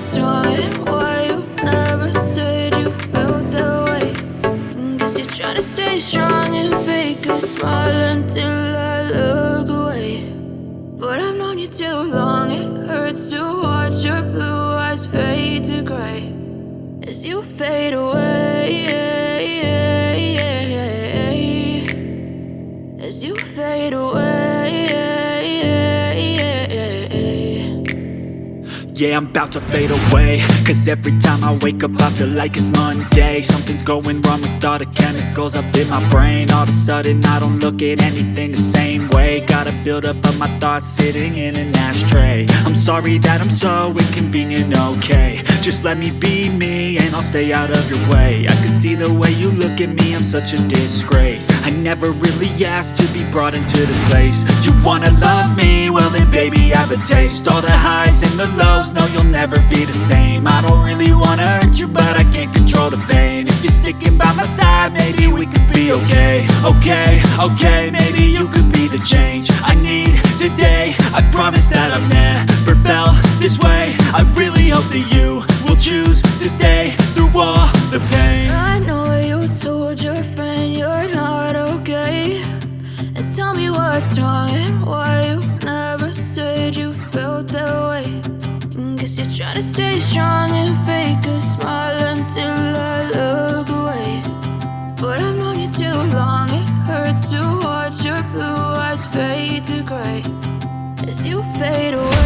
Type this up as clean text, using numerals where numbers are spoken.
what's wrong and why you never said you felt that way. Guess you're trying to stay strong and fake a smile until I look away. But I've known you too long, it hurts to watch your blue eyes fade to gray as you fade away, as you fade away. Yeah, I'm about to fade away, cause every time I wake up I feel like it's Monday. Something's going wrong with all the chemicals up in my brain. All of a sudden I don't look at anything the same way. Got a buildup of my thoughts sitting in an ashtray. I'm sorry that I'm so inconvenient, okay. Just let me be me and I'll stay out of your way. I can see the way you look at me, I'm such a disgrace. I never really asked to be brought into this place. You wanna love me? Well then baby I have a taste. All the highs and the lows, no, you'll never be the same. I don't really wanna hurt you, but I can't control the pain. If you're sticking by my side, maybe we could be okay. Okay, maybe you could be the change I need today. I promise that I've never felt this way. I really hope that you will choose to stay through all the pain. I know you told your friend you're not okay, and tell me what's wrong and why you never said you felt that way. Guess you're trying to stay strong and fake a smile until I look away. But I've known you too long, it hurts to watch your blue eyes fade to gray as you fade away.